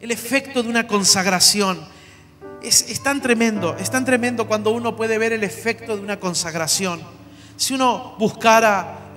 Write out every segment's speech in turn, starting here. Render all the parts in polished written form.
El efecto de una consagración. Es tan tremendo cuando uno puede ver el efecto de una consagración. Si uno buscara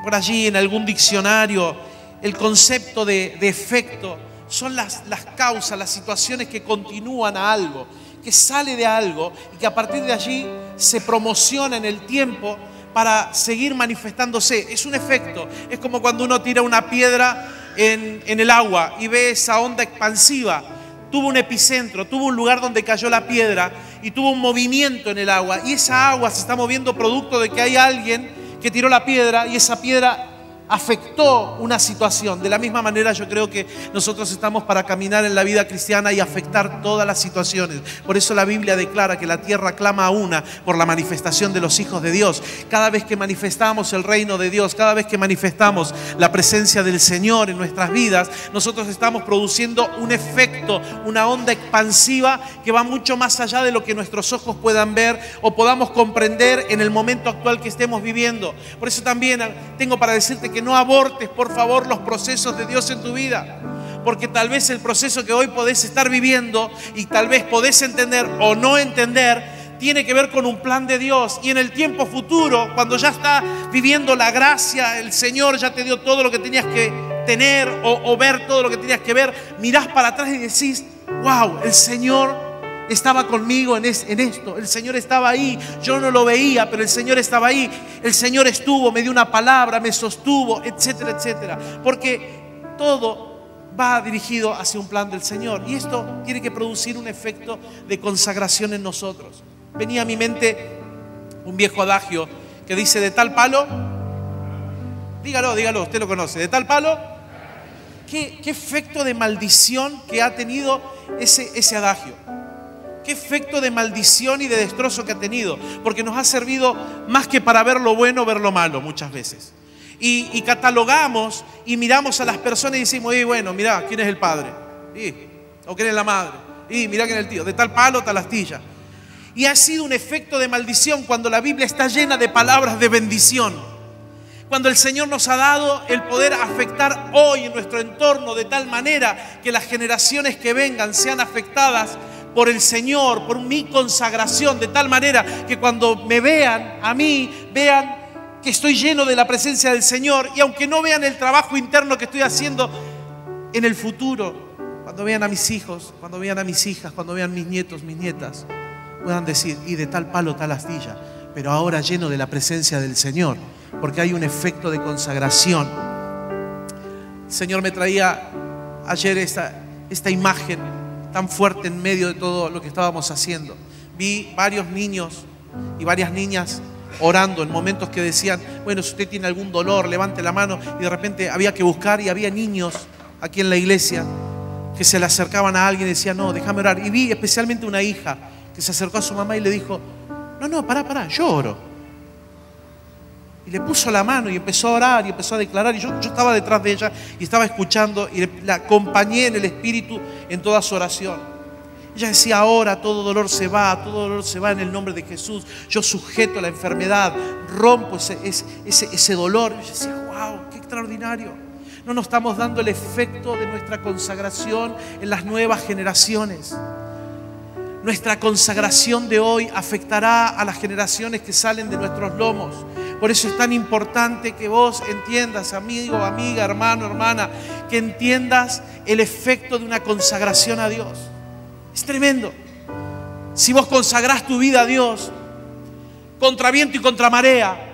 por allí en algún diccionario el concepto de efecto, son las causas, las situaciones que continúan a algo, que sale de algo y que a partir de allí se promociona en el tiempo para seguir manifestándose. Es un efecto. Es como cuando uno tira una piedra en el agua y ve esa onda expansiva. Tuvo un epicentro, tuvo un lugar donde cayó la piedra y tuvo un movimiento en el agua. Y esa agua se está moviendo producto de que hay alguien que tiró la piedra y esa piedra afectó una situación. De la misma manera yo creo que nosotros estamos para caminar en la vida cristiana y afectar todas las situaciones. Por eso la Biblia declara que la tierra clama a una por la manifestación de los hijos de Dios. Cada vez que manifestamos el reino de Dios, cada vez que manifestamos la presencia del Señor en nuestras vidas, nosotros estamos produciendo un efecto, una onda expansiva que va mucho más allá de lo que nuestros ojos puedan ver o podamos comprender en el momento actual que estemos viviendo. Por eso también tengo para decirte que no abortes, por favor, los procesos de Dios en tu vida. Porque tal vez el proceso que hoy podés estar viviendo y tal vez podés entender o no entender, tiene que ver con un plan de Dios. Y en el tiempo futuro, cuando ya está viviendo la gracia, el Señor ya te dio todo lo que tenías que tener o ver todo lo que tenías que ver, mirás para atrás y decís, wow, el Señor estaba conmigo en esto. El Señor estaba ahí. Yo no lo veía, pero el Señor estaba ahí. El Señor estuvo, me dio una palabra, me sostuvo, etcétera, etcétera. Porque todo va dirigido hacia un plan del Señor. Y esto tiene que producir un efecto de consagración en nosotros. Venía a mi mente un viejo adagio que dice: de tal palo, dígalo, usted lo conoce, de tal palo. ¿Qué efecto de maldición que ha tenido ese adagio? ¿Qué efecto de maldición y de destrozo que ha tenido? Porque nos ha servido más que para ver lo bueno, ver lo malo muchas veces. Y catalogamos y miramos a las personas y decimos, bueno, mirá, ¿quién es el padre? ¿O quién es la madre? Mirá quién es el tío. De tal palo, tal astilla. Y ha sido un efecto de maldición cuando la Biblia está llena de palabras de bendición. Cuando el Señor nos ha dado el poder afectar hoy en nuestro entorno de tal manera que las generaciones que vengan sean afectadas por el Señor, por mi consagración, de tal manera que cuando me vean a mí, vean que estoy lleno de la presencia del Señor, y aunque no vean el trabajo interno que estoy haciendo en el futuro, cuando vean a mis hijos, cuando vean a mis hijas, cuando vean mis nietos, mis nietas, puedan decir, y de tal palo, tal astilla, pero ahora lleno de la presencia del Señor, porque hay un efecto de consagración. El Señor me traía ayer esta imagen tan fuerte en medio de todo lo que estábamos haciendo. Vi varios niños y varias niñas orando en momentos que decían, bueno, si usted tiene algún dolor, levante la mano, y de repente había que buscar, y había niños aquí en la iglesia que se le acercaban a alguien y decían, no, déjame orar. Y vi especialmente una hija que se acercó a su mamá y le dijo, no, pará, yo oro. Y le puso la mano y empezó a orar y empezó a declarar. Y yo estaba detrás de ella y estaba escuchando y la acompañé en el Espíritu en toda su oración. Ella decía, ahora todo dolor se va en el nombre de Jesús. Yo sujeto la enfermedad, rompo ese dolor. Y yo decía, wow, qué extraordinario. No nos estamos dando el efecto de nuestra consagración en las nuevas generaciones. Nuestra consagración de hoy afectará a las generaciones que salen de nuestros lomos. Por eso es tan importante que vos entiendas, amigo, amiga, hermano, hermana, que entiendas el efecto de una consagración a Dios. Es tremendo. Si vos consagrás tu vida a Dios, contra viento y contra marea,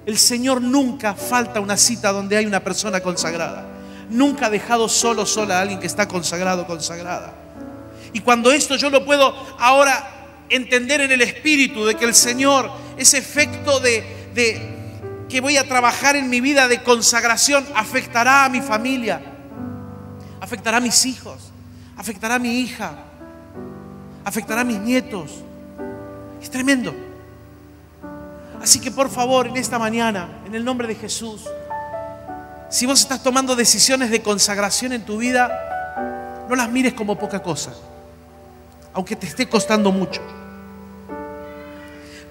el Señor nunca falta una cita donde hay una persona consagrada. Nunca ha dejado sola a alguien que está consagrado, consagrada. Y cuando esto yo lo puedo ahora entender en el Espíritu, de que el Señor, ese efecto de que voy a trabajar en mi vida de consagración, afectará a mi familia, afectará a mis hijos, afectará a mi hija, afectará a mis nietos. Es tremendo. Así que por favor, en esta mañana, en el nombre de Jesús, si vos estás tomando decisiones de consagración en tu vida, no las mires como poca cosa, aunque te esté costando mucho.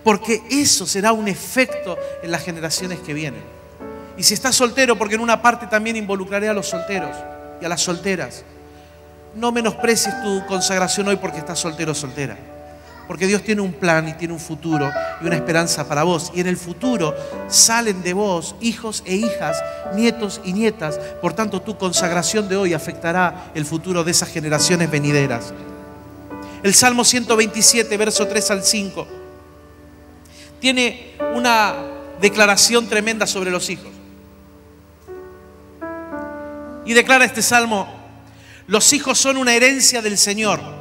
Porque eso será un efecto en las generaciones que vienen. Y si estás soltero, porque en una parte también involucraré a los solteros y a las solteras. no menosprecies tu consagración hoy porque estás soltero o soltera. Porque Dios tiene un plan y tiene un futuro y una esperanza para vos. Y en el futuro salen de vos hijos e hijas, nietos y nietas. Por tanto, tu consagración de hoy afectará el futuro de esas generaciones venideras. El Salmo 127, verso 3 al 5, tiene una declaración tremenda sobre los hijos. Y declara este Salmo: los hijos son una herencia del Señor.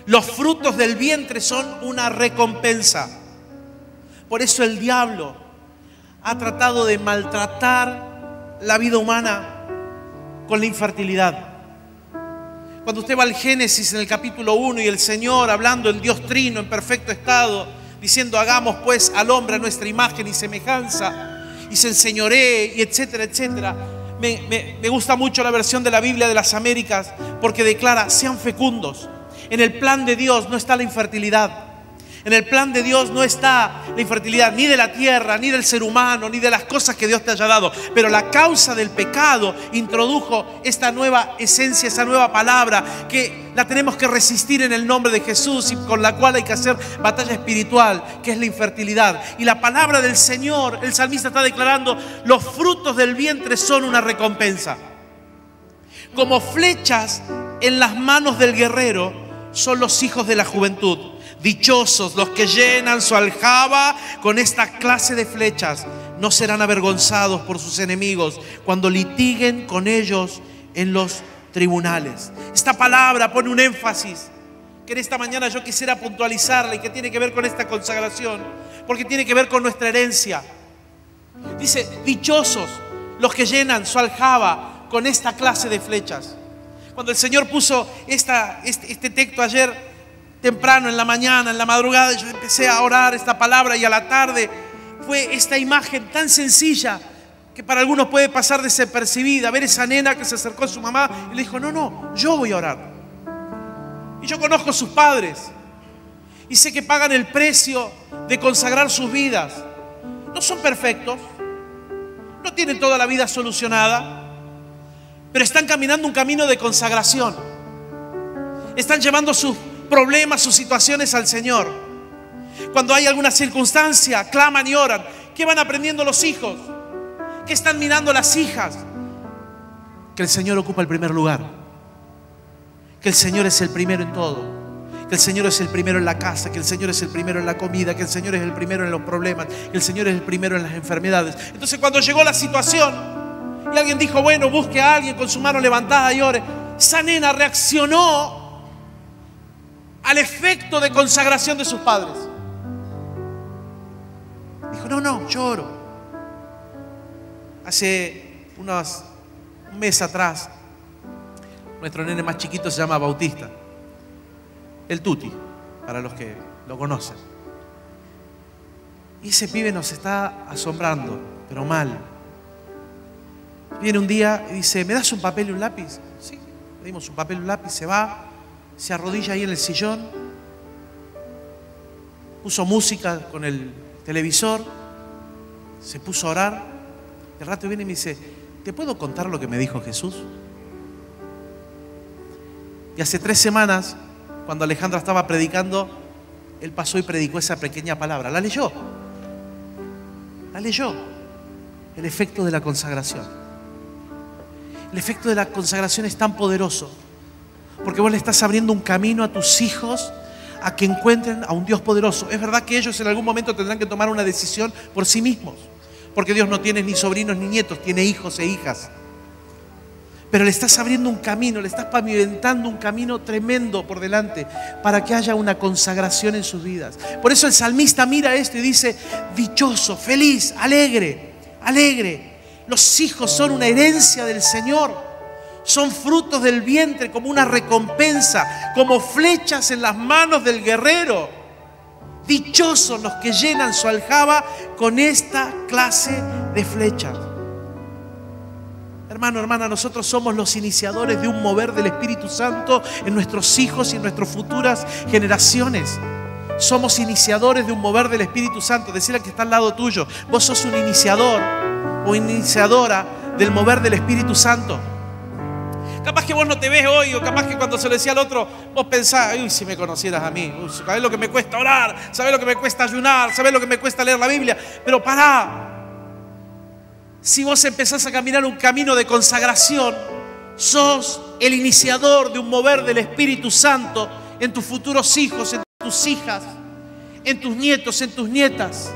Los frutos del vientre son una recompensa. Por eso el diablo ha tratado de maltratar la vida humana con la infertilidad. Cuando usted va al Génesis en el capítulo 1 y el Señor hablando, el Dios trino en perfecto estado, diciendo: hagamos pues al hombre a nuestra imagen y semejanza, y se enseñoree, y etcétera, etcétera. Me gusta mucho la versión de la Biblia de las Américas, porque declara: sean fecundos. En el plan de Dios no está la infertilidad. En el plan de Dios no está la infertilidad ni de la tierra, ni del ser humano, ni de las cosas que Dios te haya dado. Pero la causa del pecado introdujo esta nueva esencia, esa nueva palabra que la tenemos que resistir en el nombre de Jesús y con la cual hay que hacer batalla espiritual, que es la infertilidad. Y la palabra del Señor, el salmista está declarando: los frutos del vientre son una recompensa. Como flechas en las manos del guerrero son los hijos de la juventud. Dichosos los que llenan su aljaba con esta clase de flechas. No serán avergonzados por sus enemigos cuando litiguen con ellos en los tribunales. Esta palabra pone un énfasis que en esta mañana yo quisiera puntualizarla y que tiene que ver con esta consagración, porque tiene que ver con nuestra herencia. Dice: dichosos los que llenan su aljaba con esta clase de flechas. Cuando el Señor puso este texto ayer temprano, en la mañana, en la madrugada, yo empecé a orar esta palabra, y a la tarde fue esta imagen tan sencilla que para algunos puede pasar desapercibida. Ver esa nena que se acercó a su mamá y le dijo: no, yo voy a orar. Y yo conozco a sus padres y sé que pagan el precio de consagrar sus vidas. No son perfectos, no tienen toda la vida solucionada, pero están caminando un camino de consagración. Están llevando sus problemas, sus situaciones al Señor. Cuando hay alguna circunstancia, claman y oran. ¿Qué van aprendiendo los hijos? ¿Qué están mirando las hijas? Que el Señor ocupa el primer lugar. Que el Señor es el primero en todo. Que el Señor es el primero en la casa. Que el Señor es el primero en la comida. Que el Señor es el primero en los problemas. Que el Señor es el primero en las enfermedades. Entonces, cuando llegó la situación y alguien dijo: bueno, busque a alguien con su mano levantada y ore, esa nena reaccionó al efecto de consagración de sus padres. Dijo: no, yo oro. Hace un mes atrás, nuestro nene más chiquito se llama Bautista, el Tuti, para los que lo conocen. Y ese pibe nos está asombrando, pero mal. Viene un día y dice: ¿me das un papel y un lápiz? Sí, le dimos un papel y un lápiz. Se va, se arrodilla ahí en el sillón, puso música con el televisor, se puso a orar. De rato viene y me dice: ¿te puedo contar lo que me dijo Jesús? Y hace 3 semanas, cuando Alejandra estaba predicando, él pasó y predicó esa pequeña palabra. La leyó. El efecto de la consagración. El efecto de la consagración es tan poderoso, porque vos le estás abriendo un camino a tus hijos a que encuentren a un Dios poderoso. Es verdad que ellos en algún momento tendrán que tomar una decisión por sí mismos, porque Dios no tiene ni sobrinos ni nietos, tiene hijos e hijas. Pero le estás abriendo un camino, le estás pavimentando un camino tremendo por delante para que haya una consagración en sus vidas. Por eso el salmista mira esto y dice: dichoso, feliz, alegre. Los hijos son una herencia del Señor. Son frutos del vientre como una recompensa, como flechas en las manos del guerrero. Dichosos los que llenan su aljaba con esta clase de flechas. Hermano, hermana, nosotros somos los iniciadores de un mover del Espíritu Santo en nuestros hijos y en nuestras futuras generaciones. Somos iniciadores de un mover del Espíritu Santo. Decirle al que está al lado tuyo: vos sos un iniciador o iniciadora del mover del Espíritu Santo. Capaz que vos no te ves hoy, o capaz que cuando se lo decía al otro, vos pensás, uy, si me conocieras a mí, sabés lo que me cuesta orar, sabés lo que me cuesta ayunar, sabés lo que me cuesta leer la Biblia. Pero pará, si vos empezás a caminar un camino de consagración, sos el iniciador de un mover del Espíritu Santo en tus futuros hijos, en tus hijas, en tus nietos, en tus nietas.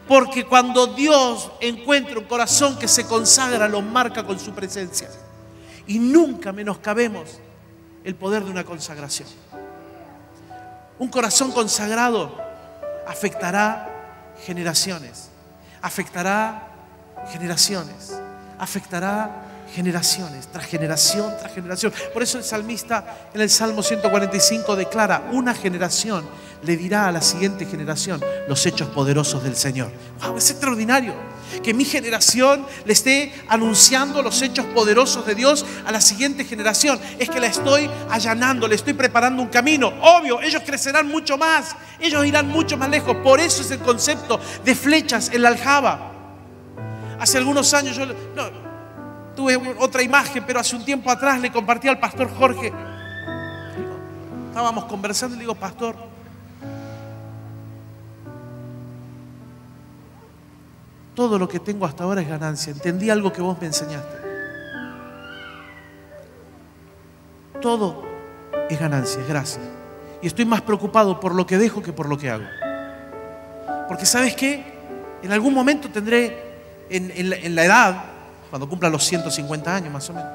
Porque cuando Dios encuentra un corazón que se consagra, lo marca con su presencia. Y nunca menoscabemos el poder de una consagración. Un corazón consagrado afectará generaciones, afectará generaciones, afectará generaciones, tras generación, tras generación. Por eso el salmista en el Salmo 145 declara: una generación le dirá a la siguiente generación los hechos poderosos del Señor. ¡Wow! Es extraordinario que mi generación le esté anunciando los hechos poderosos de Dios a la siguiente generación. Es que la estoy allanando, le estoy preparando un camino. Obvio, ellos crecerán mucho más, ellos irán mucho más lejos. Por eso es el concepto de flechas en la aljaba. Hace algunos años yo tuve otra imagen, pero hace un tiempo atrás le compartí al pastor Jorge. Estábamos conversando y le digo: pastor, todo lo que tengo hasta ahora es ganancia. Entendí algo que vos me enseñaste. Todo es ganancia, es gracia. Y estoy más preocupado por lo que dejo que por lo que hago. Porque ¿sabes qué? En algún momento tendré, en la edad, cuando cumpla los 150 años más o menos,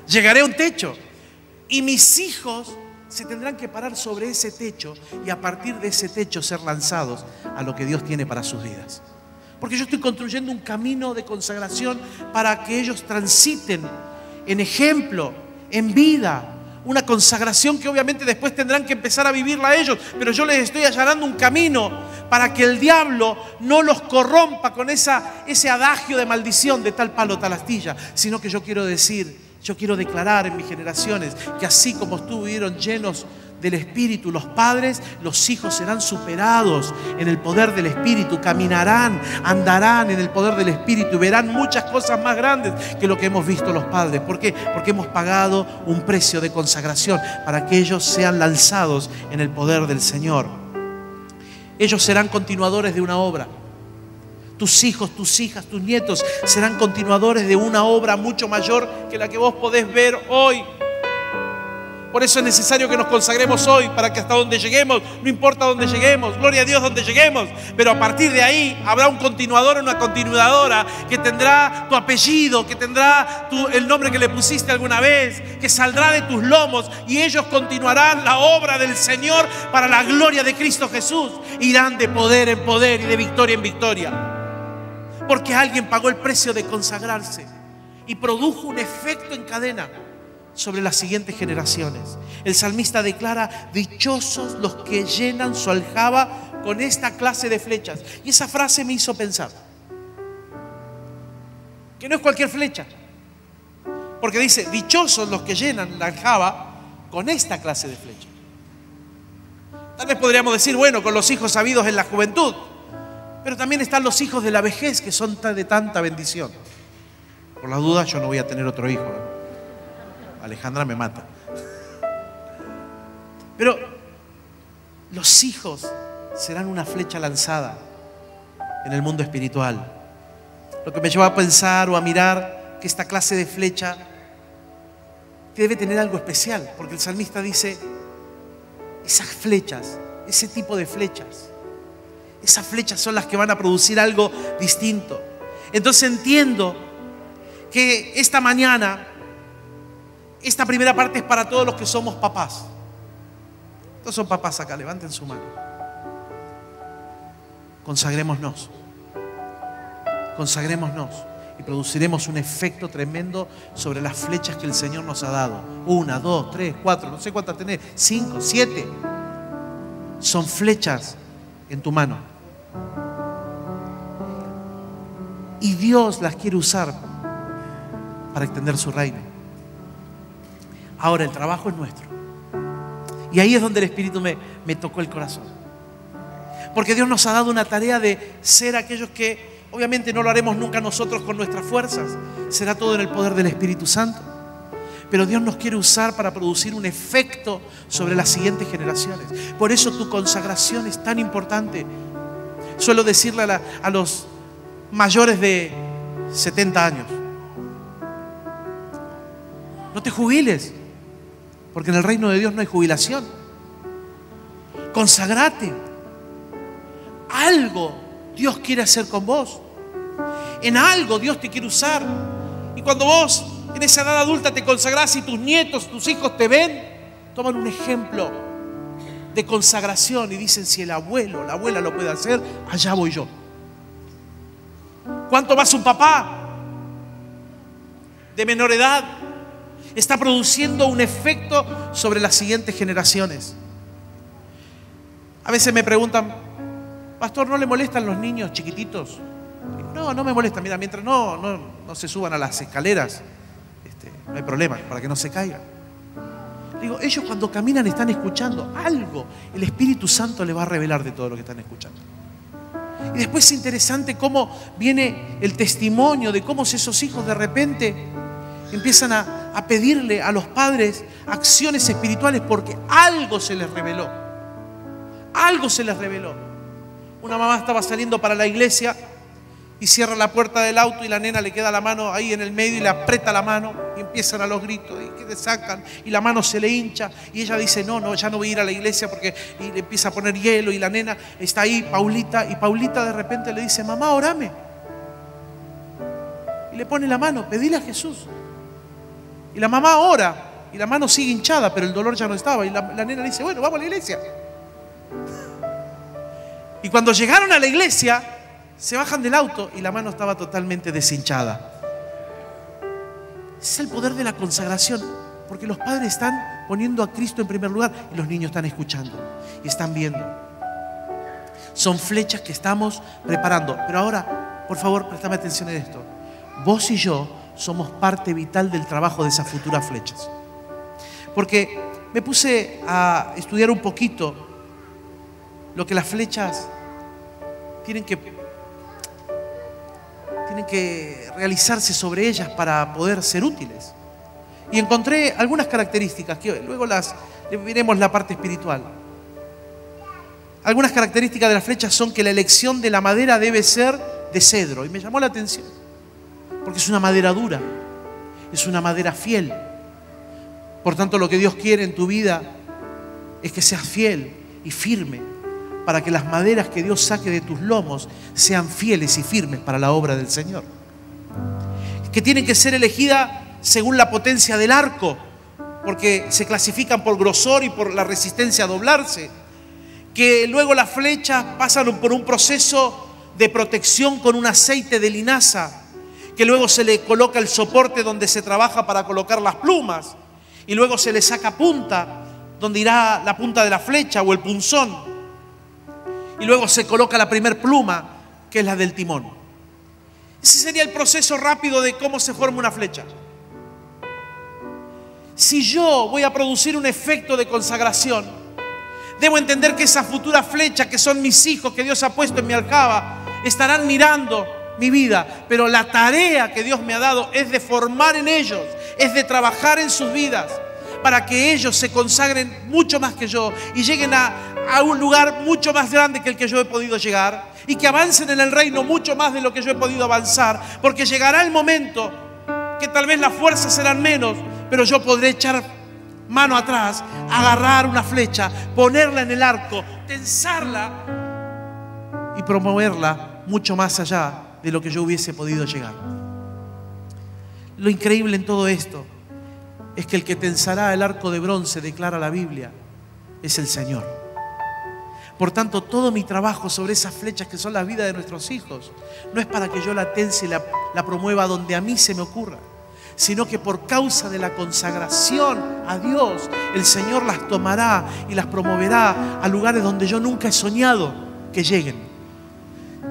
llegaré a un techo y mis hijos se tendrán que parar sobre ese techo y a partir de ese techo ser lanzados a lo que Dios tiene para sus vidas. Porque yo estoy construyendo un camino de consagración para que ellos transiten en ejemplo, en vida. Una consagración que obviamente después tendrán que empezar a vivirla ellos, pero yo les estoy allanando un camino para que el diablo no los corrompa con ese adagio de maldición de tal palo, tal astilla, sino que yo quiero decir, yo quiero declarar en mis generaciones que así como estuvieron llenos del Espíritu los padres, los hijos serán superados en el poder del Espíritu, caminarán, andarán en el poder del Espíritu y verán muchas cosas más grandes que lo que hemos visto los padres. ¿Por qué? Porque hemos pagado un precio de consagración para que ellos sean lanzados en el poder del Señor. Ellos serán continuadores de una obra. Tus hijos, tus hijas, tus nietos serán continuadores de una obra mucho mayor que la que vos podés ver hoy. Por eso es necesario que nos consagremos hoy, para que hasta donde lleguemos, no importa dónde lleguemos, gloria a Dios donde lleguemos, pero a partir de ahí habrá un continuador o una continuadora que tendrá tu apellido, que tendrá el nombre que le pusiste alguna vez, que saldrá de tus lomos y ellos continuarán la obra del Señor para la gloria de Cristo Jesús. Irán de poder en poder y de victoria en victoria. Porque alguien pagó el precio de consagrarse y produjo un efecto en cadena sobre las siguientes generaciones. El salmista declara: dichosos los que llenan su aljaba con esta clase de flechas. Y esa frase me hizo pensar que no es cualquier flecha, porque dice: dichosos los que llenan la aljaba con esta clase de flechas. Tal vez podríamos decir, bueno, con los hijos habidos en la juventud, pero también están los hijos de la vejez que son de tanta bendición. Por las dudas, yo no voy a tener otro hijo, Alejandra me mata. Pero los hijos serán una flecha lanzada en el mundo espiritual. Lo que me lleva a pensar o a mirar que esta clase de flecha debe tener algo especial, porque el salmista dice: esas flechas, ese tipo de flechas, esas flechas son las que van a producir algo distinto. Entonces entiendo que esta mañana, esta primera parte es para todos los que somos papás. Todos son papás acá, levanten su mano. Consagrémonos. Consagrémonos y produciremos un efecto tremendo sobre las flechas que el Señor nos ha dado. 1, 2, 3, 4, no sé cuántas tenés, 5, 7. Son flechas en tu mano. Y Dios las quiere usar para extender su reino. Ahora el trabajo es nuestro. Y ahí es donde el Espíritu me tocó el corazón. Porque Dios nos ha dado una tarea de ser aquellos que obviamente no lo haremos nunca nosotros con nuestras fuerzas, será todo en el poder del Espíritu Santo. Pero Dios nos quiere usar para producir un efecto sobre las siguientes generaciones. Por eso tu consagración es tan importante. Suelo decirle a los mayores de 70 años: no te jubiles, porque en el reino de Dios no hay jubilación. Consagrate. Algo Dios quiere hacer con vos. En algo Dios te quiere usar. Y cuando vos en esa edad adulta te consagrás y tus nietos, tus hijos te ven, toman un ejemplo de consagración y dicen: si el abuelo, la abuela lo puede hacer, allá voy yo. ¿Cuánto más un papá de menor edad está produciendo un efecto sobre las siguientes generaciones? A veces me preguntan: pastor, ¿no le molestan los niños chiquititos? No, no me molestan. Mira, mientras no se suban a las escaleras, no hay problema, para que no se caigan. Digo, ellos cuando caminan están escuchando algo. El Espíritu Santo le va a revelar de todo lo que están escuchando. Y después es interesante cómo viene el testimonio de cómo esos hijos de repente empiezan a pedirle a los padres acciones espirituales porque algo se les reveló. Algo se les reveló. Una mamá estaba saliendo para la iglesia y cierra la puerta del auto y la nena le queda la mano ahí en el medio y le aprieta la mano y empiezan a los gritos y que le sacan y la mano se le hincha y ella dice: no, ya no voy a ir a la iglesia porque, y le empieza a poner hielo y la nena está ahí, Paulita, y Paulita de repente le dice: mamá, orame. Y le pone la mano: pedile a Jesús. Y la mamá ora y la mano sigue hinchada, pero el dolor ya no estaba y la nena le dice: bueno, vamos a la iglesia. Y cuando llegaron a la iglesia, se bajan del auto y la mano estaba totalmente deshinchada. Es el poder de la consagración, porque los padres están poniendo a Cristo en primer lugar y los niños están escuchando y están viendo. Son flechas que estamos preparando. Pero ahora, por favor, préstame atención en esto. Vos y yo somos parte vital del trabajo de esas futuras flechas. Porque me puse a estudiar un poquito lo que las flechas tienen que realizarse sobre ellas para poder ser útiles. Y encontré algunas características que luego veremos la parte espiritual. Algunas características de las flechas son que la elección de la madera debe ser de cedro. Y me llamó la atención, porque es una madera dura, es una madera fiel. Por tanto, lo que Dios quiere en tu vida es que seas fiel y firme, para que las maderas que Dios saque de tus lomos sean fieles y firmes para la obra del Señor. Que tienen que ser elegidas según la potencia del arco, porque se clasifican por grosor y por la resistencia a doblarse. Que luego las flechas pasan por un proceso de protección con un aceite de linaza, que luego se le coloca el soporte donde se trabaja para colocar las plumas, y luego se le saca punta, donde irá la punta de la flecha o el punzón. Y luego se coloca la primer pluma, que es la del timón. Ese sería el proceso rápido de cómo se forma una flecha. Si yo voy a producir un efecto de consagración, debo entender que esas futuras flechas, que son mis hijos, que Dios ha puesto en mi aljaba, estarán mirando mi vida. Pero la tarea que Dios me ha dado es de formar en ellos, es de trabajar en sus vidas, para que ellos se consagren mucho más que yo y lleguen a un lugar mucho más grande que el que yo he podido llegar, y que avancen en el reino mucho más de lo que yo he podido avanzar, porque llegará el momento que tal vez las fuerzas serán menos, pero yo podré echar mano atrás, agarrar una flecha, ponerla en el arco, tensarla y promoverla mucho más allá de lo que yo hubiese podido llegar. Lo increíble en todo esto es que el que tensará el arco de bronce, declara la Biblia, es el Señor. Por tanto, todo mi trabajo sobre esas flechas que son la vida de nuestros hijos no es para que yo la tense y la promueva donde a mí se me ocurra, sino que por causa de la consagración a Dios, el Señor las tomará y las promoverá a lugares donde yo nunca he soñado que lleguen.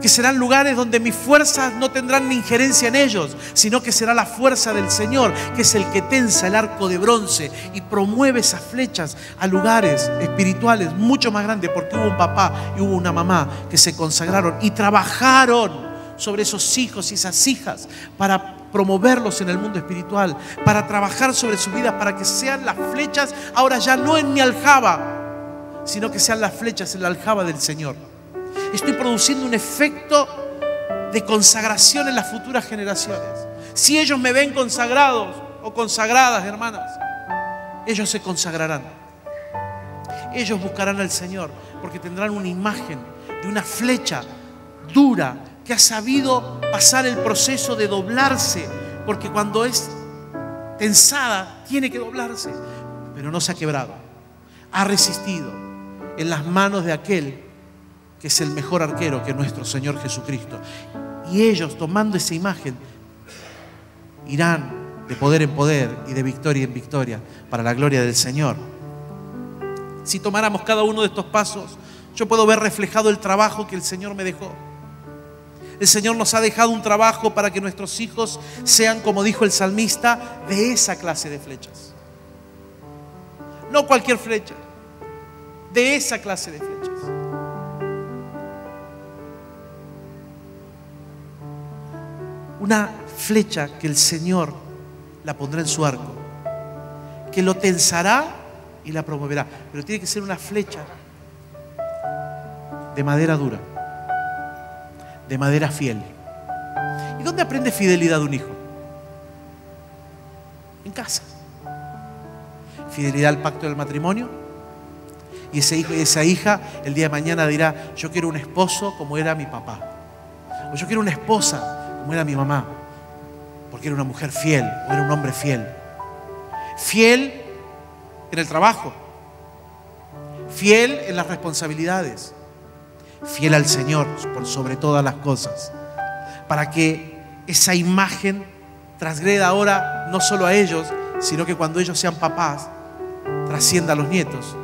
Que serán lugares donde mis fuerzas no tendrán ni injerencia en ellos, sino que será la fuerza del Señor, que es el que tensa el arco de bronce y promueve esas flechas a lugares espirituales mucho más grandes, porque hubo un papá y hubo una mamá que se consagraron y trabajaron sobre esos hijos y esas hijas para promoverlos en el mundo espiritual, para trabajar sobre sus vidas, para que sean las flechas, ahora ya no en mi aljaba, sino que sean las flechas en la aljaba del Señor. Estoy produciendo un efecto de consagración en las futuras generaciones. Si ellos me ven consagrados o consagradas, hermanas, ellos se consagrarán. Ellos buscarán al Señor porque tendrán una imagen de una flecha dura que ha sabido pasar el proceso de doblarse, porque cuando es tensada tiene que doblarse, pero no se ha quebrado. Ha resistido en las manos de aquel que es el mejor arquero, que es nuestro Señor Jesucristo. Y ellos, tomando esa imagen, irán de poder en poder y de victoria en victoria para la gloria del Señor. Si tomáramos cada uno de estos pasos, yo puedo ver reflejado el trabajo que el Señor me dejó. El Señor nos ha dejado un trabajo para que nuestros hijos sean, como dijo el salmista, de esa clase de flechas. No cualquier flecha, de esa clase de flechas. Una flecha que el Señor la pondrá en su arco, que lo tensará y la promoverá. Pero tiene que ser una flecha de madera dura, de madera fiel. ¿Y dónde aprende fidelidad un hijo? En casa. Fidelidad al pacto del matrimonio. Y ese hijo y esa hija el día de mañana dirá: yo quiero un esposo como era mi papá, o yo quiero una esposa como era mi mamá, porque era una mujer fiel o era un hombre fiel. Fiel en el trabajo, fiel en las responsabilidades, fiel al Señor por sobre todas las cosas, para que esa imagen transgreda ahora no solo a ellos, sino que cuando ellos sean papás trascienda a los nietos,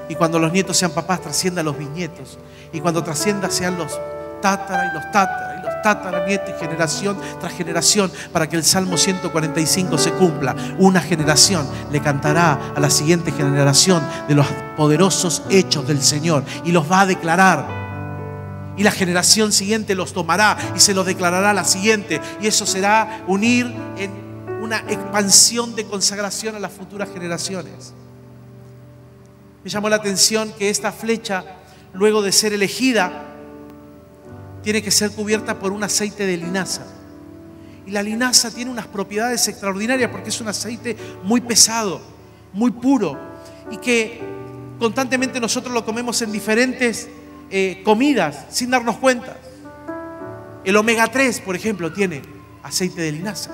y cuando los nietos sean papás trascienda a los bisnietos, y cuando trascienda sean los tátara y los tátara y los tataranietos, y generación tras generación, para que el Salmo 145 se cumpla. Una generación le cantará a la siguiente generación de los poderosos hechos del Señor y los va a declarar, y la generación siguiente los tomará y se los declarará a la siguiente, y eso será unir en una expansión de consagración a las futuras generaciones. Me llamó la atención que esta flecha, luego de ser elegida, tiene que ser cubierta por un aceite de linaza. Y la linaza tiene unas propiedades extraordinarias porque es un aceite muy pesado, muy puro, y que constantemente nosotros lo comemos en diferentes comidas sin darnos cuenta. El omega 3, por ejemplo, tiene aceite de linaza.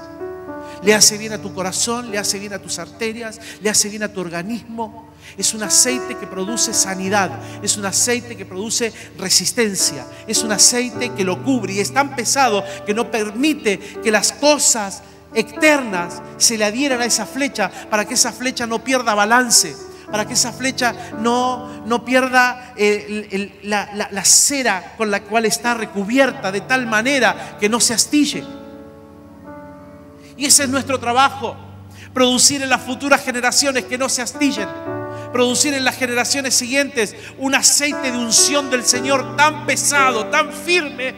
Le hace bien a tu corazón, le hace bien a tus arterias, le hace bien a tu organismo. Es un aceite que produce sanidad, es un aceite que produce resistencia, es un aceite que lo cubre y es tan pesado que no permite que las cosas externas se le adhieran a esa flecha, para que esa flecha no pierda balance, para que esa flecha no pierda la cera con la cual está recubierta, de tal manera que no se astille. Y ese es nuestro trabajo: producir en las futuras generaciones que no se astillen, producir en las generaciones siguientes un aceite de unción del Señor tan pesado, tan firme,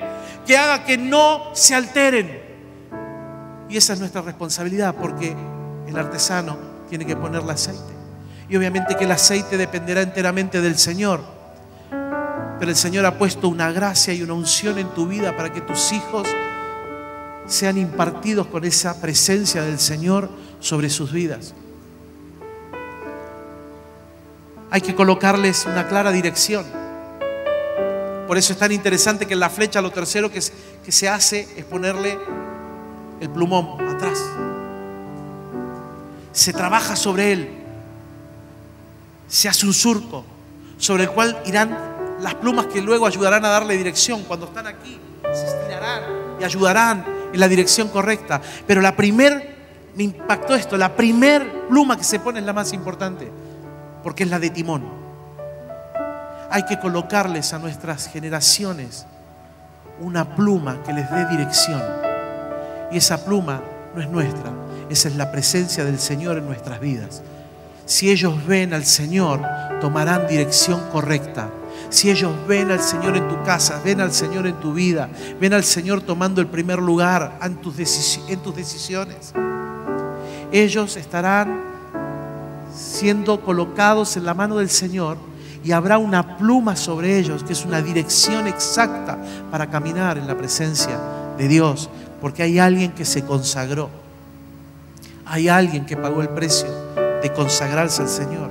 que haga que no se alteren. Y esa es nuestra responsabilidad, porque el artesano tiene que ponerle aceite. Y obviamente que el aceite dependerá enteramente del Señor, pero el Señor ha puesto una gracia y una unción en tu vida para que tus hijos sean impartidos con esa presencia del Señor sobre sus vidas. Hay que colocarles una clara dirección. Por eso es tan interesante que en la flecha lo tercero que se hace es ponerle el plumón atrás. Se trabaja sobre él. Se hace un surco sobre el cual irán las plumas que luego ayudarán a darle dirección. Cuando están aquí, se estirarán y ayudarán en la dirección correcta. Pero me impactó esto, la primer pluma que se pone es la más importante, porque es la de timón. Hay que colocarles a nuestras generaciones una pluma que les dé dirección. Y esa pluma no es nuestra, esa es la presencia del Señor en nuestras vidas. Si ellos ven al Señor, tomarán dirección correcta. si ellos ven al Señor en tu casa, ven al Señor en tu vida, ven al Señor tomando el primer lugar en tus decisiones, ellos estarán siendo colocados en la mano del Señor y habrá una pluma sobre ellos que es una dirección exacta para caminar en la presencia de Dios, porque hay alguien que se consagró, hay alguien que pagó el precio de consagrarse al Señor.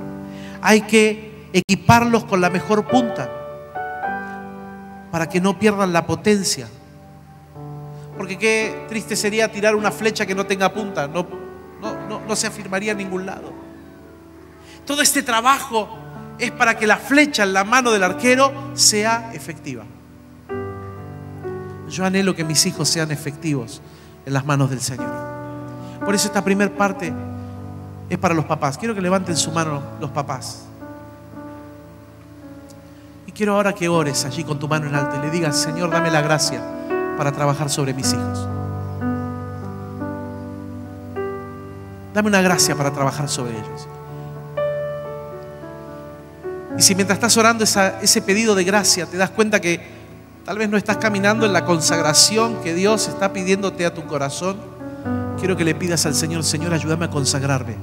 Hay que equiparlos con la mejor punta para que no pierdan la potencia, porque qué triste sería tirar una flecha que no tenga punta, no se afirmaría en ningún lado. Todo este trabajo es para que la flecha en la mano del arquero sea efectiva. Yo anhelo que mis hijos sean efectivos en las manos del Señor. Por eso esta primera parte es para los papás. Quiero que levanten su mano los papás. Y quiero ahora que ores allí con tu mano en alto y le digas: Señor, dame la gracia para trabajar sobre mis hijos. Dame una gracia para trabajar sobre ellos. Y si mientras estás orando ese pedido de gracia te das cuenta que tal vez no estás caminando en la consagración que Dios está pidiéndote a tu corazón, quiero que le pidas al Señor: Señor, ayúdame a consagrarme,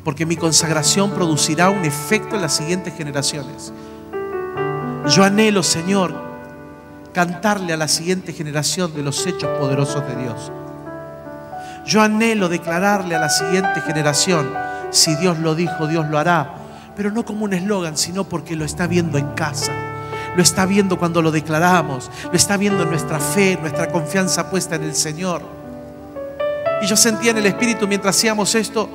porque mi consagración producirá un efecto en las siguientes generaciones. Yo anhelo, Señor, cantarle a la siguiente generación de los hechos poderosos de Dios. Yo anhelo declararle a la siguiente generación: si Dios lo dijo, Dios lo hará. Pero no como un eslogan, sino porque lo está viendo en casa. Lo está viendo cuando lo declaramos. Lo está viendo en nuestra fe, en nuestra confianza puesta en el Señor. Y yo sentía en el Espíritu mientras hacíamos esto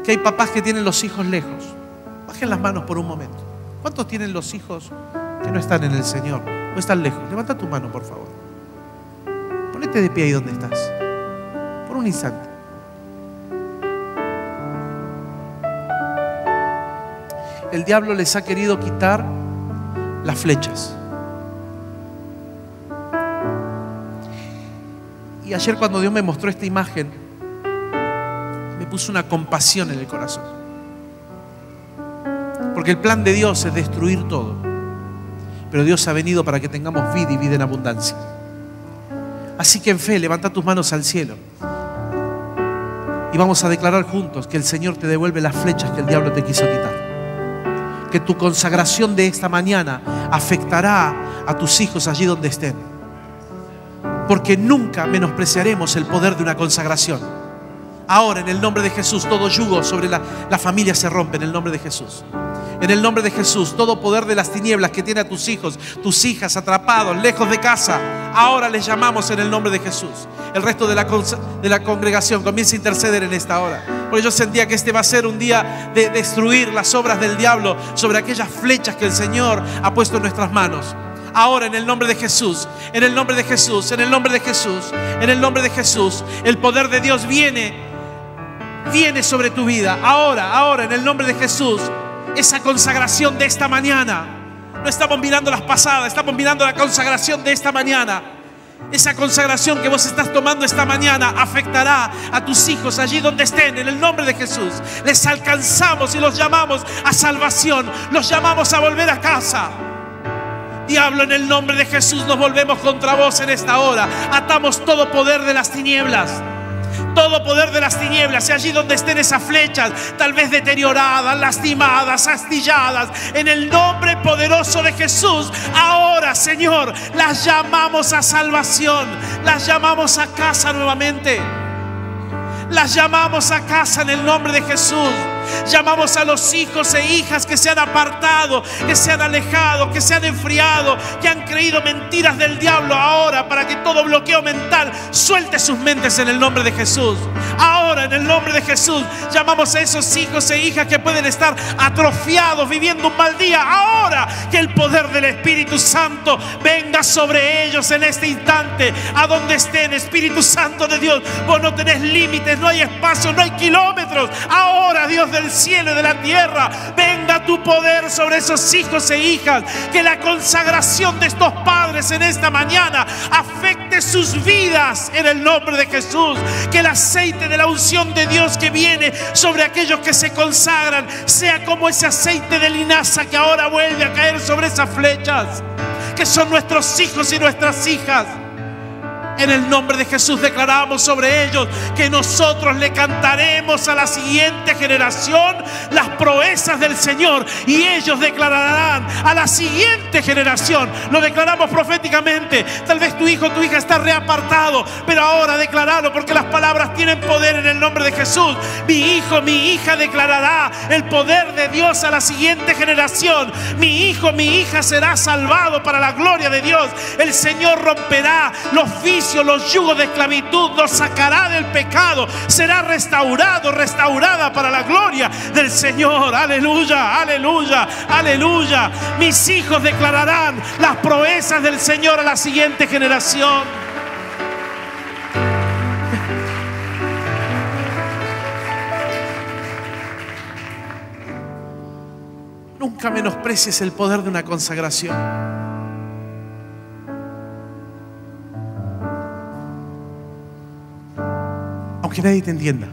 que hay papás que tienen los hijos lejos. Bajen las manos por un momento. ¿Cuántos tienen los hijos que no están en el Señor o están lejos? Levanta tu mano, por favor. Ponete de pie ahí donde estás por un instante. El diablo les ha querido quitar las flechas. Y ayer, cuando Dios me mostró esta imagen, me puso una compasión en el corazón. Porque el plan de Dios es destruir todo, pero Dios ha venido para que tengamos vida y vida en abundancia. Así que en fe, levanta tus manos al cielo y vamos a declarar juntos que el Señor te devuelve las flechas que el diablo te quiso quitar. Que tu consagración de esta mañana afectará a tus hijos allí donde estén. Porque nunca menospreciaremos el poder de una consagración. Ahora, en el nombre de Jesús, todo yugo sobre la familia se rompe en el nombre de Jesús. En el nombre de Jesús, todo poder de las tinieblas que tiene a tus hijos, tus hijas atrapados, lejos de casa, ahora les llamamos en el nombre de Jesús. El resto de la congregación comienza a interceder en esta hora. Porque yo sentía que este va a ser un día de destruir las obras del diablo sobre aquellas flechas que el Señor ha puesto en nuestras manos. Ahora, en el nombre de Jesús, en el nombre de Jesús, en el nombre de Jesús, en el nombre de Jesús, el poder de Dios viene sobre tu vida. Ahora, en el nombre de Jesús, esa consagración de esta mañana. No estamos mirando las pasadas, estamos mirando la consagración de esta mañana. Esa consagración que vos estás tomando esta mañana afectará a tus hijos allí donde estén, en el nombre de Jesús. Les alcanzamos y los llamamos a salvación, los llamamos a volver a casa. Diablo, en el nombre de Jesús nos volvemos contra vos en esta hora. Atamos todo poder de las tinieblas. Todo poder de las tinieblas, y allí donde estén esas flechas, tal vez deterioradas, lastimadas, astilladas, en el nombre poderoso de Jesús, ahora, Señor, las llamamos a salvación, las llamamos a casa nuevamente. Las llamamos a casa en el nombre de Jesús. Llamamos a los hijos e hijas que se han apartado, que se han alejado, que se han enfriado, que han creído mentiras del diablo ahora, para que todo bloqueo mental suelte sus mentes en el nombre de Jesús. Ahora, en el nombre de Jesús, llamamos a esos hijos e hijas que pueden estar atrofiados, viviendo un mal día. Ahora, que el poder del Espíritu Santo venga sobre ellos en este instante, a donde estén. Espíritu Santo de Dios, vos no tenés límites, no hay espacio, no hay kilómetros. Ahora, Dios del cielo y de la tierra, venga tu poder sobre esos hijos e hijas. Que la consagración de estos padres en esta mañana afecte sus vidas en el nombre de Jesús. Que el aceite de la unción de Dios que viene sobre aquellos que se consagran sea como ese aceite de linaza que ahora vuelve a caer sobre esas flechas, que son nuestros hijos y nuestras hijas. En el nombre de Jesús declaramos sobre ellos que nosotros le cantaremos a la siguiente generación las proezas del Señor, y ellos declararán a la siguiente generación. Lo declaramos proféticamente. Tal vez tu hijo o tu hija está reapartado, pero ahora declaralo, porque las palabras tienen poder en el nombre de Jesús. Mi hijo, mi hija declarará el poder de Dios a la siguiente generación. Mi hijo, mi hija será salvado para la gloria de Dios. El Señor romperá los vicios, los yugos de esclavitud, los sacará del pecado. Será restaurado, restaurada para la gloria del Señor. Aleluya, aleluya, aleluya. Mis hijos declararán las proezas del Señor a la siguiente generación. Nunca menosprecies el poder de una consagración. Aunque nadie te entienda.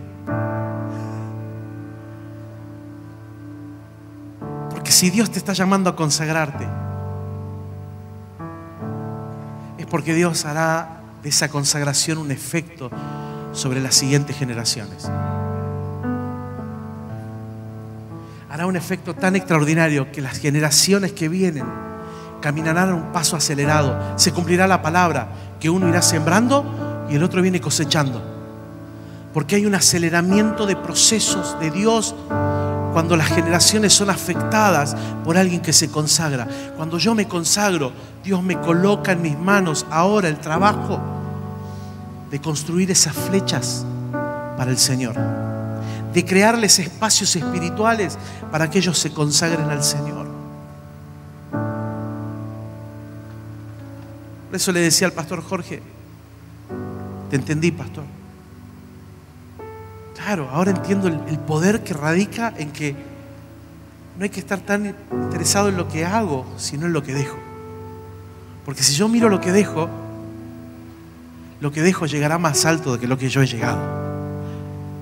Porque si Dios te está llamando a consagrarte, es porque Dios hará de esa consagración un efecto sobre las siguientes generaciones. Hará un efecto tan extraordinario que las generaciones que vienen caminarán a un paso acelerado. Se cumplirá la palabra que uno irá sembrando y el otro viene cosechando. Porque hay un aceleramiento de procesos de Dios cuando las generaciones son afectadas por alguien que se consagra. Cuando yo me consagro, Dios me coloca en mis manos ahora el trabajo de construir esas flechas para el Señor, de crearles espacios espirituales para que ellos se consagren al Señor. Por eso le decía al pastor Jorge: te entendí, pastor. Claro, ahora entiendo el poder que radica en que no hay que estar tan interesado en lo que hago, sino en lo que dejo. Porque si yo miro lo que dejo llegará más alto de que lo que yo he llegado.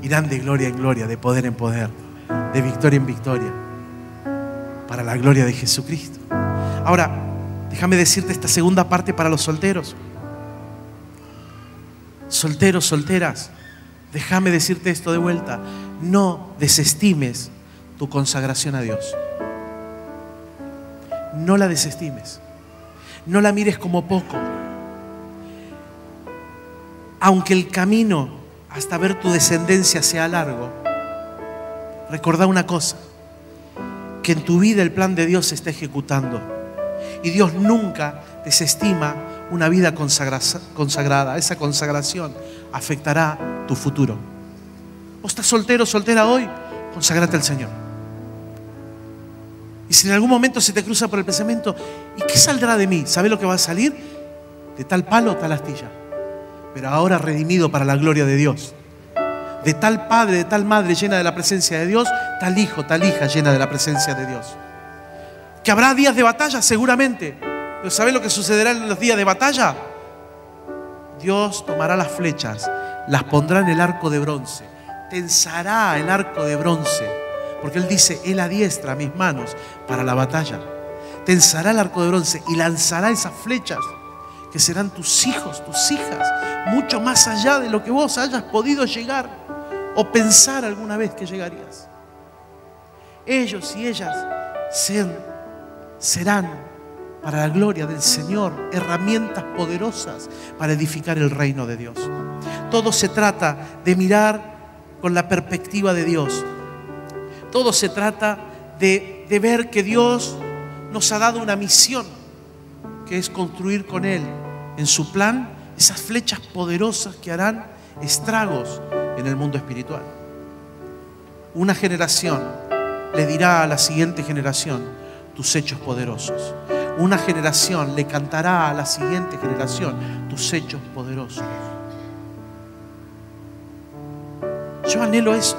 Irán de gloria en gloria, de poder en poder, de victoria en victoria, para la gloria de Jesucristo. Ahora, déjame decirte esta segunda parte para los solteros. Solteros, solteras, déjame decirte esto de vuelta: no desestimes tu consagración a Dios. No la desestimes. No la mires como poco. Aunque el camino hasta ver tu descendencia sea largo, recordá una cosa: que en tu vida el plan de Dios se está ejecutando. Y Dios nunca desestima una vida consagrada. Esa consagración afectará tu futuro. ¿Vos estás soltero, soltera hoy? Conságrate al Señor. Y si en algún momento se te cruza por el pensamiento: ¿y qué saldrá de mí? ¿Sabés lo que va a salir? De tal palo, tal astilla. Pero ahora redimido para la gloria de Dios. De tal padre, de tal madre llena de la presencia de Dios, tal hijo, tal hija llena de la presencia de Dios. ¿Que habrá días de batalla? Seguramente. Pero ¿sabés lo que sucederá en los días de batalla? Dios tomará las flechas, las pondrá en el arco de bronce, tensará el arco de bronce, porque Él dice: Él adiestra mis manos para la batalla. Tensará el arco de bronce y lanzará esas flechas que serán tus hijos, tus hijas, mucho más allá de lo que vos hayas podido llegar o pensar alguna vez que llegarías. Ellos y ellas serán para la gloria del Señor herramientas poderosas para edificar el reino de Dios. Todo se trata de mirar con la perspectiva de Dios. Todo se trata de ver que Dios nos ha dado una misión, que es construir con Él en su plan esas flechas poderosas que harán estragos en el mundo espiritual. Una generación le dirá a la siguiente generación tus hechos poderosos. Una generación le cantará a la siguiente generación tus hechos poderosos. Yo anhelo eso.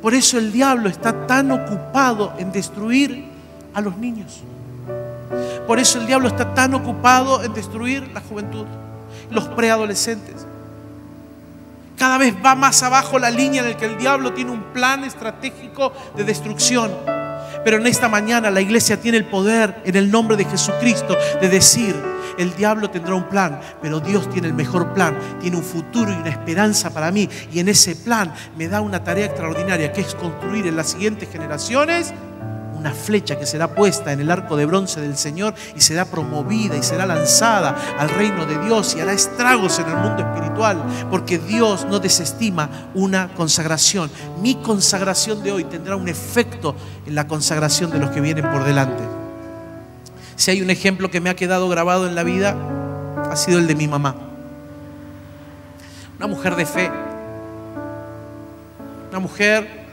Por eso el diablo está tan ocupado en destruir a los niños. Por eso el diablo está tan ocupado en destruir la juventud, los preadolescentes. Cada vez va más abajo la línea en la que el diablo tiene un plan estratégico de destrucción. Pero en esta mañana la iglesia tiene el poder, en el nombre de Jesucristo, de decir: el diablo tendrá un plan, pero Dios tiene el mejor plan. Tiene un futuro y una esperanza para mí. Y en ese plan me da una tarea extraordinaria, que es construir en las siguientes generaciones una flecha que será puesta en el arco de bronce del Señor y será promovida y será lanzada al reino de Dios y hará estragos en el mundo espiritual, porque Dios no desestima una consagración. Mi consagración de hoy tendrá un efecto en la consagración de los que vienen por delante. Si hay un ejemplo que me ha quedado grabado en la vida, ha sido el de mi mamá. Una mujer de fe, una mujer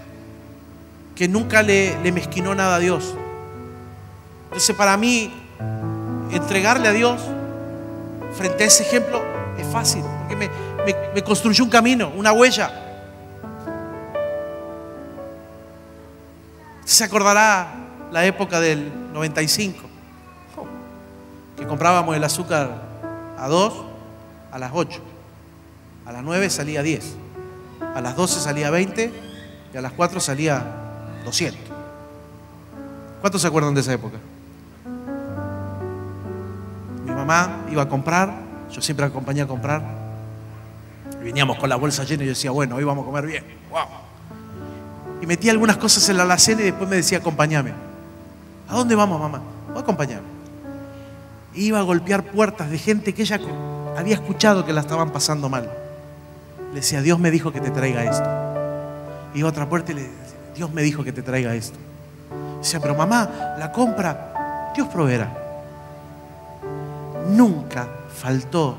que nunca le mezquinó nada a Dios. Entonces, para mí, entregarle a Dios frente a ese ejemplo es fácil, porque me construyó un camino, una huella. Se acordará la época del 95, que comprábamos el azúcar a 2, a las 8, a las 9 salía 10, a las 12 salía 20 y a las 4 salía 200. ¿Cuántos se acuerdan de esa época? Mi mamá iba a comprar, yo siempre acompañé a comprar, y veníamos con la bolsa llena y yo decía: bueno, hoy vamos a comer bien. ¡Wow! Y metía algunas cosas en la alacena y después me decía: acompáñame. ¿A dónde vamos, mamá? Voy a acompañarme. Iba a golpear puertas de gente que ella había escuchado que la estaban pasando mal. Le decía: Dios me dijo que te traiga esto. Iba a otra puerta y le decía: Dios me dijo que te traiga esto. Decía: pero mamá, la compra, Dios proveerá. Nunca faltó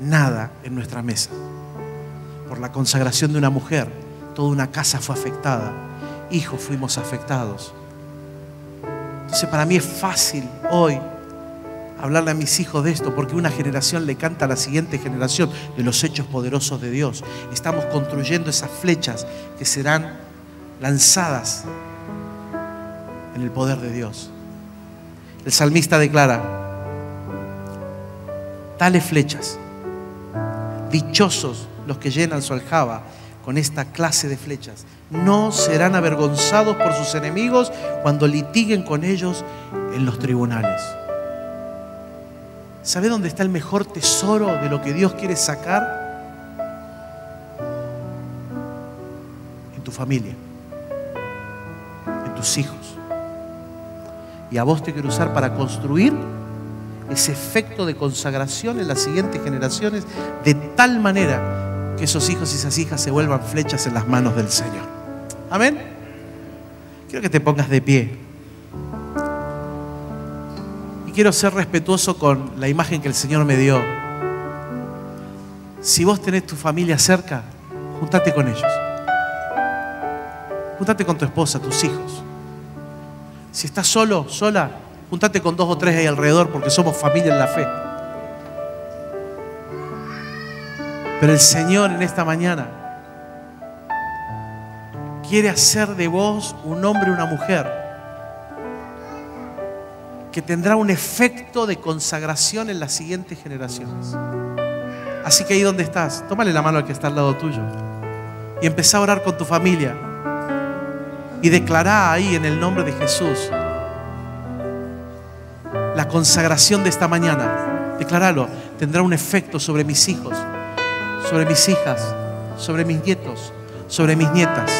nada en nuestra mesa. Por la consagración de una mujer, toda una casa fue afectada. Hijos fuimos afectados. Entonces, para mí es fácil hoy hablarle a mis hijos de esto, porque una generación le canta a la siguiente generación de los hechos poderosos de Dios. Estamos construyendo esas flechas que serán lanzadas en el poder de Dios. El salmista declara: tales flechas, dichosos los que llenan su aljaba con esta clase de flechas, no serán avergonzados por sus enemigos cuando litiguen con ellos en los tribunales. ¿Sabe dónde está el mejor tesoro de lo que Dios quiere sacar? En tu familia, en tus hijos. Y a vos te quiero usar para construir ese efecto de consagración en las siguientes generaciones, de tal manera que esos hijos y esas hijas se vuelvan flechas en las manos del Señor. Amén. Quiero que te pongas de pie. Y quiero ser respetuoso con la imagen que el Señor me dio. Si vos tenés tu familia cerca, júntate con ellos. Júntate con tu esposa, tus hijos. Si estás solo, sola, júntate con 2 o 3 ahí alrededor, porque somos familia en la fe. Pero el Señor en esta mañana quiere hacer de vos un hombre y una mujer que tendrá un efecto de consagración en las siguientes generaciones. Así que ahí donde estás, tómale la mano al que está al lado tuyo y empezá a orar con tu familia y declará ahí en el nombre de Jesús la consagración de esta mañana. Declaralo: tendrá un efecto sobre mis hijos, sobre mis hijas, sobre mis nietos, sobre mis nietas.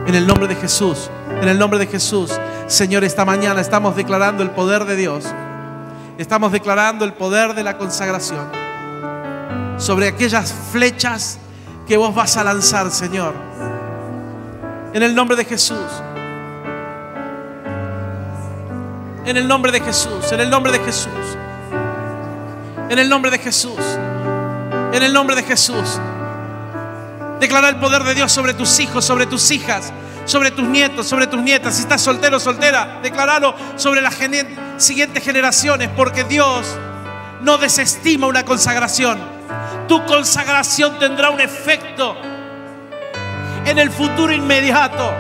En el nombre de Jesús, en el nombre de Jesús. Señor, esta mañana estamos declarando el poder de Dios. Estamos declarando el poder de la consagración sobre aquellas flechas que vos vas a lanzar, Señor. En el nombre de Jesús. En el nombre de Jesús, en el nombre de Jesús. En el nombre de Jesús. En el nombre de Jesús. Declara el poder de Dios sobre tus hijos, sobre tus hijas, sobre tus nietos, sobre tus nietas. Si estás soltero o soltera, decláralo sobre las siguientes generaciones, porque Dios no desestima una consagración. Tu consagración tendrá un efecto en el futuro inmediato.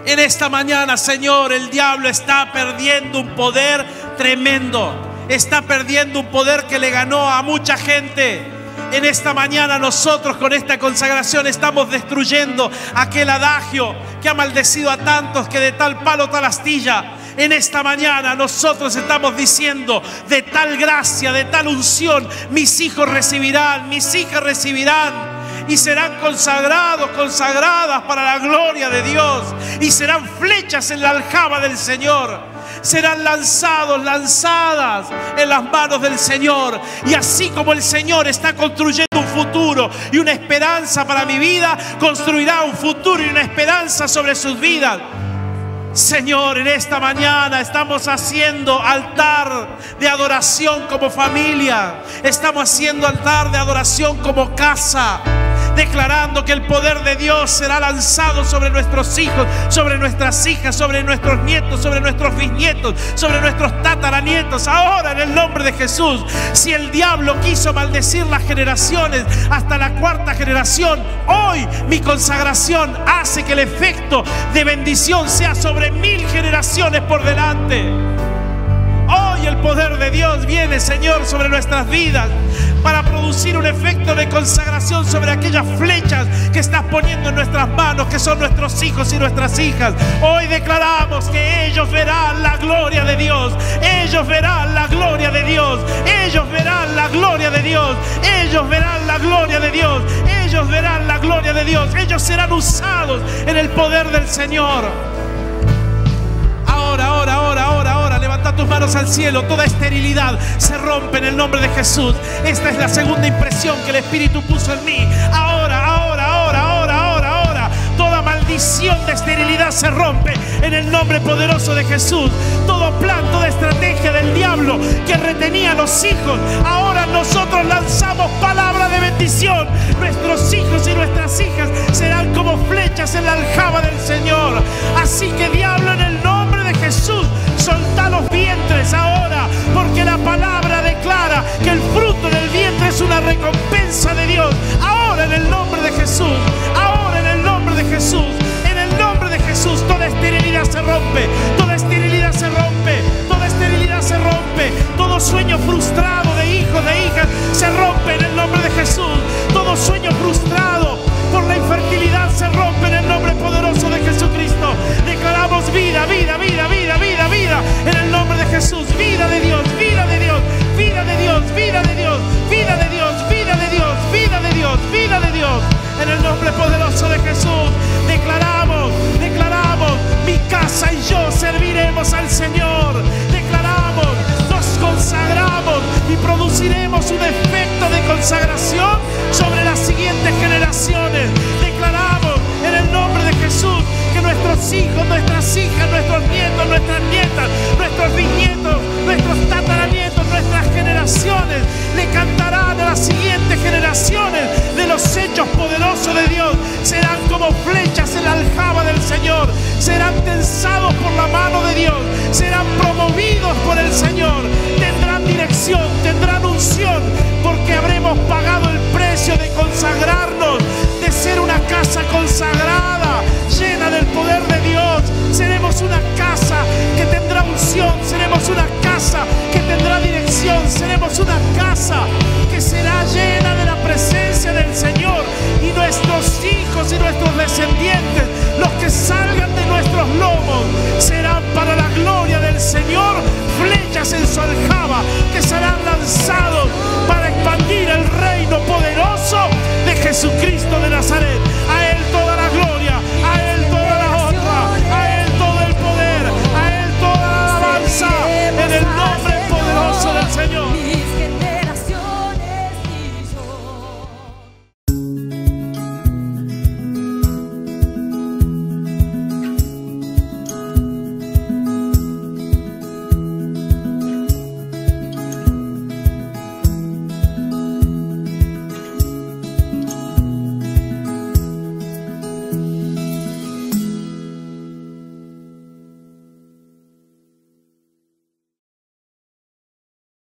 En esta mañana, Señor, el diablo está perdiendo un poder tremendo. Está perdiendo un poder que le ganó a mucha gente. En esta mañana nosotros con esta consagración estamos destruyendo aquel adagio que ha maldecido a tantos, que de tal palo tal astilla. En esta mañana nosotros estamos diciendo: de tal gracia, de tal unción, mis hijos recibirán, mis hijas recibirán. Y serán consagrados, consagradas para la gloria de Dios. Y serán flechas en la aljaba del Señor. Serán lanzados, lanzadas en las manos del Señor. Y así como el Señor está construyendo un futuro y una esperanza para mi vida, construirá un futuro y una esperanza sobre sus vidas. Señor, en esta mañana estamos haciendo altar de adoración como familia. Estamos haciendo altar de adoración como casa, declarando que el poder de Dios será lanzado sobre nuestros hijos, sobre nuestras hijas, sobre nuestros nietos, sobre nuestros bisnietos, sobre nuestros tataranietos. Ahora, en el nombre de Jesús, si el diablo quiso maldecir las generaciones hasta la cuarta generación, hoy mi consagración hace que el efecto de bendición sea sobre 1000 generaciones por delante. Hoy el poder de Dios viene, Señor, sobre nuestras vidas para producir un efecto de consagración sobre aquellas flechas que estás poniendo en nuestras manos, que son nuestros hijos y nuestras hijas. Hoy declaramos que ellos verán la gloria de Dios. Ellos verán la gloria de Dios. Ellos verán la gloria de Dios. Ellos verán la gloria de Dios. Ellos verán la gloria de Dios. Ellos serán usados en el poder del Señor. Ahora, levanta tus manos al cielo. Toda esterilidad se rompe en el nombre de Jesús. Esta es la segunda impresión que el Espíritu puso en mí. Ahora. Toda maldición de esterilidad se rompe en el nombre poderoso de Jesús. Todo plan, toda estrategia del diablo que retenía a los hijos, ahora nosotros lanzamos palabra de bendición. Nuestros hijos y nuestras hijas serán como flechas en la aljaba del Señor. Así que, diablo, en el nombre de Jesús, soltá los vientres ahora, porque la palabra declara que el fruto del vientre es una recompensa de Dios. Ahora, en el nombre de Jesús, ahora en el nombre de Jesús, en el nombre de Jesús, toda esterilidad se rompe, toda esterilidad se rompe, toda esterilidad se rompe, todo sueño frustrado de hijos, de hijas, se rompe en el nombre de Jesús. Todo sueño frustrado por la infertilidad se rompe en el nombre poderoso de Jesucristo. Declaramos vida, vida, vida, vida, vida, vida en el nombre de Jesús. Vida de Dios, vida de Dios, vida de Dios, vida de Dios, vida de Dios, vida de Dios, vida de Dios, vida de Dios. En el nombre poderoso de Jesús declaramos, mi casa y yo serviremos al Señor. Declaramos, nos consagramos y produciremos un efecto de consagración sobre las siguientes generaciones. Declaramos en el nombre de Jesús que nuestros hijos, nuestras hijas, nuestros nietos, nuestras nietas, nuestros bisnietos, nuestros tataranietos, nuestras generaciones le cantarán a las siguientes generaciones de los hechos poderosos de Dios. Serán como flechas en la aljaba del Señor. Serán tensados por la mano de Dios. Serán promovidos por el Señor. Tendrán dirección, tendrán unción, porque habremos pagado el precio de